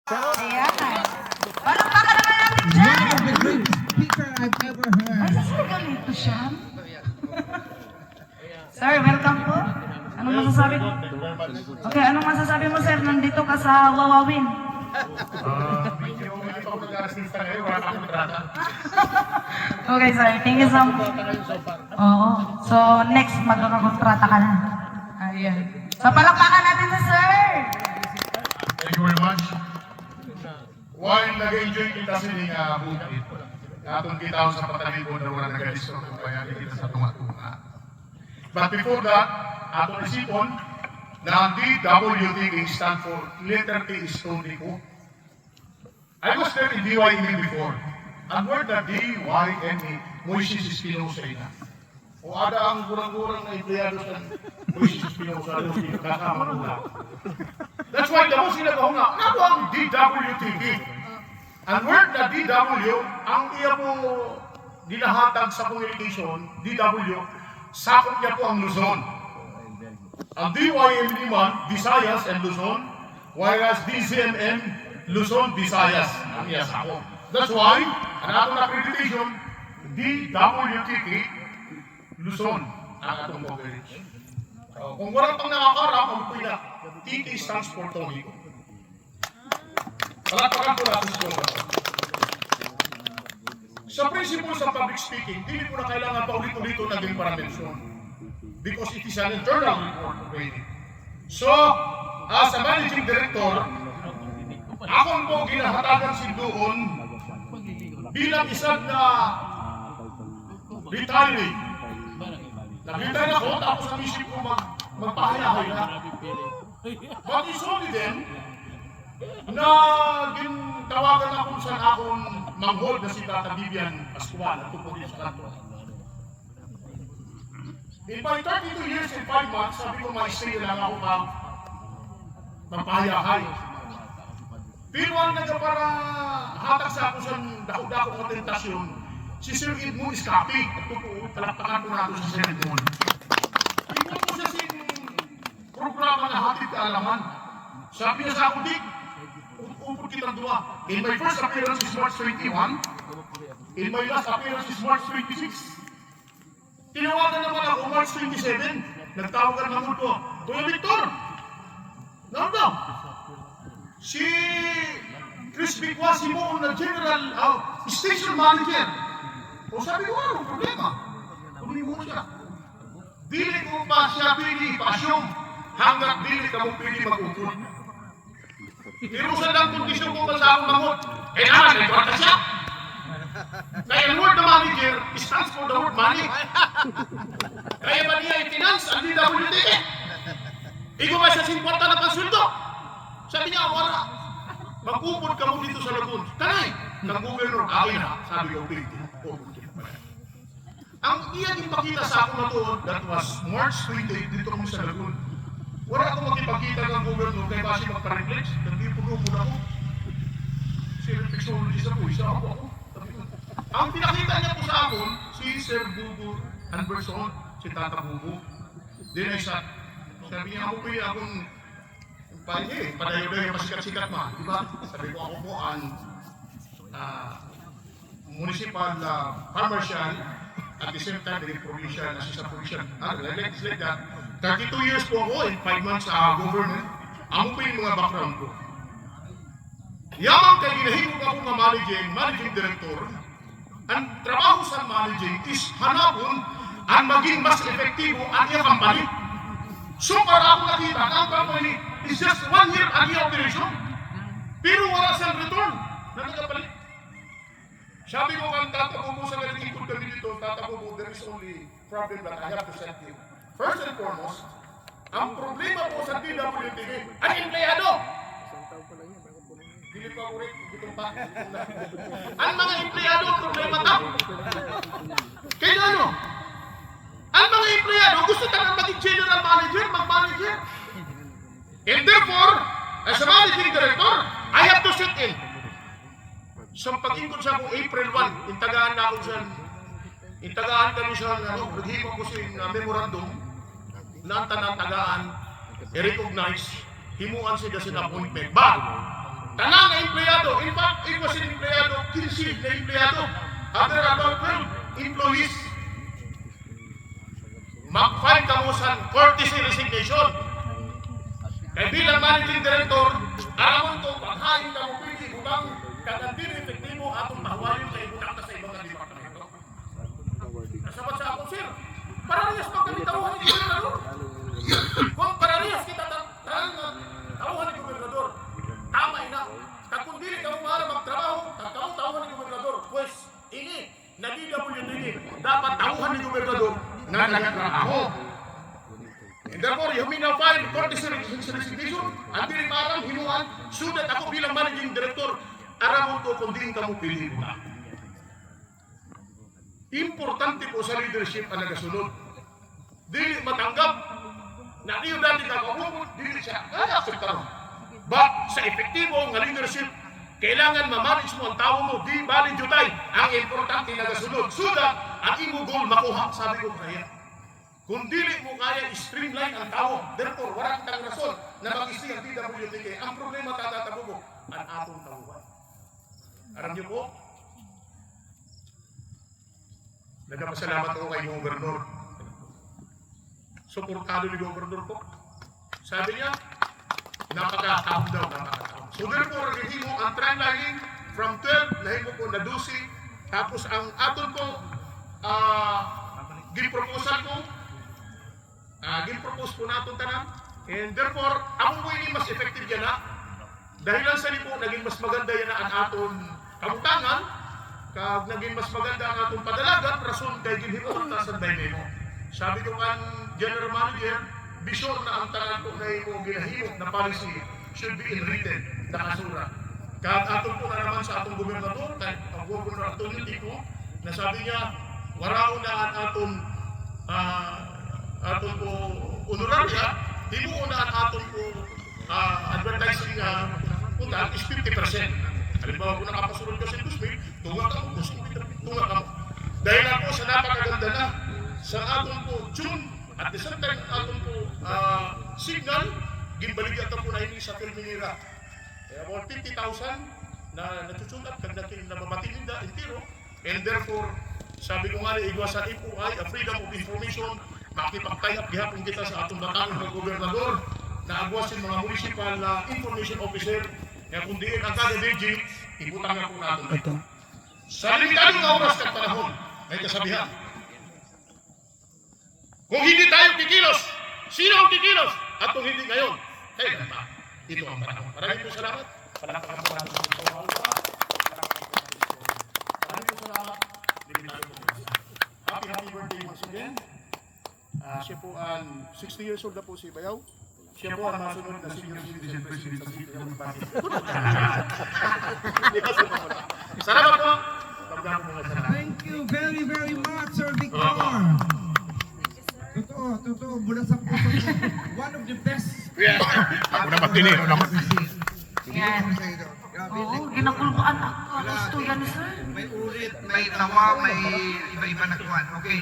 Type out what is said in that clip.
Ayan. Palakpakan naman natin dyan. One of the great speaker I've ever Ay, heard. sasal ganito siya. Sir, welcome po. Anong masasabi mo? Okay, anong masasabi mo, sir? Nandito ka sa Wawawin. Okay, sir. Thank you so much. Oo. So, next, magkakakontrata ka na. Ayan. So, palakpakan natin sa sir. Thank you very much. While nag-enjoy kita sa bukid, atong kita sa patalibod na wala nag-alisto kung kaya kita sa tunga-tunga. But before that, atong isipon na ang DWTK stand for letter T is Tonico. I was there in DYME before. Ang word na DYME, Moises Espinosa ina. O ada ang kurang-kurang na empleyado sa Moises Espinosa, hindi nakakamagula. That's why the most sinagaw nga, ano ang DWTK? Ang word na DW, ang iya po dinahatag sa communication, DW, sakop niya po ang Luzon. Ang DYM naman, Visayas and Luzon, whereas DZMM, Luzon, Visayas, ang iya sakop. That's why, ang atong accreditation, DWTK, Luzon, ang atong coverage. Kung wala pang nakakarap, ang pila, TT stands for Tonico. Palakpakan po natin sa mga. Sa principle sa public speaking, hindi po na kailangan pa ulit-ulit naging para-mention. Because it is an internal report already. So, as a managing director, akong po ginahatagan si doon bilang isang na retiree. Nag-retire ako, tapos ang isip ko magpahayahay na. But it's only then na tawagan ako sa akong manghol na si Tata Vivian Pascual at tungkol sa kanto. In my 32 years and 5 months, sabi ko ma-stay lang ako magpahayahay. Pero ang nagpara hatak sa ako sa dako-dako ng tentasyon, si Sir Edmund Escapi, at totoo, talakpakan ko nato si Sir Edmund. Tingnan ko siya sa programa na hatid kaalaman. Sabi niya sa ako, Dick, upod kitang dua. In my first appearance is March 21. In my last appearance is March 26. Tinawagan naman ako March 27. Nagtawagan ng mundo. Kuya Victor! Nanda! Si Chris Bikwasimo na general station manager. O sabi ko, ano problema? Kunin mo siya. Dili ko pa siya pili pasyong hanggang dili ka mong pili mag-upod. Pero sa lang kondisyon ko sa akong mangot, naman, may kwarta siya. Kaya ang word na manager stands for the word money. Kaya ba niya i-finance ang DWTK? Ikaw ba sa 50 na pansweldo? Sabi niya, wala. Mag-upod ka mo dito sa Lagun. Kanay, ng governor, akin na, sabi ko, ang iyan ipakita sa ako na to, that was March 28 dito kami sa Lagun. Wala akong makipagkita ng gobyerno kaya basi magpa-reflex. Nagpipuno po na ako. Technologies ako, isa ako. Ang pinakita niya po sa akin, si Sir Bugo Anderson, si Tata Bugo. Then I sat. Sabi niya ako po yung akong padayo-dayo pasikat-sikat ma. Diba? Sabi ko ako po ang municipal commercial at the same time the provincial, assistant provincial. Like that. 32 years po ako in 5 months sa government. Amo po yung mga background ko. Yamang kay ginahimog ako nga managing director, ang trabaho sa managing is hanapon ang maging mas efektibo ang iyang company. So para ako nakita, ang company is just 1 year ang iyang operation. Pero wala siyang return na nagkapalit. Sabi ko kang tatabubo sa nalingkod kami dito, tatabubo, there is only problem that I have to set you. First and foremost, ang problema po sa DWTK ay empleyado. Dili pa ko rin, gutong pa. Ang mga empleyado ang problema ta. Kaya ano? Ang mga empleyado gusto talagang maging general manager, mag-manager. And therefore, as a managing director, I have to sit in. So pag-ingkod sa akong April 1, intagaan na ako kami sa, naghimo ko sa memorandum, na ang tagaan, i-recognize, himuan sila sa appointment. But, tanang empleyado. In fact, it was an empleyado, 15 na empleyado. Other about 12 employees. Mag-file ka mo sa courtesy resignation. Kaya bilang managing director, alam mo ito, paghain ka mo pwede butang kagantin efektibo atong mahuwayon sa ibutang ka sa ibang departamento. Nasabat sa ako, sir, parehas magkalitawhan ni gobernador. Kung parehas kita tawhan ni gobernador, tama ina. Kung dili ka mo mahal magtrabaho, tawhan ni gobernador, pues ini, na DWD, dapat tawhan ni gobernador na nagtrabaho. And therefore, you may now file courtesy resignation until marang hinuan so that ako bilang managing director, aram mo to kung din ka mo pili mo na. Importante po sa leadership ang nagasunod. Dili matanggap na niyo dati nagahumot, dili siya aseptaron. But sa epektibo ng leadership, kailangan ma-manage mo ang tao mo, di bali jutay ang importante nagasunod. So that ang imo goal makuha, sabi ko kaya. Kung dili mo kaya i-streamline ang tao, therefore, wala kitang rason na mag-isting ang DWTK. Ang problema tatatabo mo, ang atong tauhan. Aram niyo po, nagpapasalamat ako kay Gobernador. Suportado ni Gobernador po. Sabi niya, napaka-taon daw, napaka-taon. So therefore, hihimo ang trendlining from 12, nahimo po na 12, tapos ang aton po, giproposal ko, gin-propose po natin tanan. And therefore, ang po ini mas effective yan na. Dahil lang sa po, naging mas maganda yan na ang aton kabutangan, kag naging mas maganda ang aton padalagan, rason kay ginhiporta sa memo. Sabi ko kan General Manager, be sure na ang tanan po na yung ginahimok na policy should be in written, nakasura. Kag aton po na naman sa atong gobernador, kahit ang gobernador aton hindi ko, na sabi niya, waraon na ang aton po honoraria, himuon na ang aton po advertising punta is 50%. Halimbawa kung nakapasunod ka sa industry, tunga ka mo, tunga ka mo. Dahil ako sa napakaganda na sa aton po tune at the same time aton po signal, ginbaligyan po na ini sa Filminira. Kaya about 50,000 na natutsunat, kag namamatinin na intiro, and therefore, sabi ko nga igwa sa FOI, a freedom of information, makipagtayap gihapon kita sa atong batang ng gobernador na agwasin mga municipal information officer na kung diin ang kada DG, ibutang na po natin ito. Sa limitadong na oras at panahon, may kasabihan. Kung hindi tayo kikilos, sino ang kikilos? At kung hindi ngayon, kaya na pa. Ito ang panahon. Maraming po salamat. Palakpakan po natin sa ito. Maraming po salamat. Happy birthday once again. Siya po ang 60 years old na po si Bayaw. Siya po ang masunod na senior citizen president sa City ng Party. Salamat po. Pagdaan po mga salamat. Thank you very, very much, Sir Victor. Totoo, mula sa puso ko. One of the best. Yeah. Ako na magtiniro naman. Yan. Oo, ginakulbaan ako. Gusto yan, sir. May ulit, may tawa, may iba-iba na kuwan. Okay.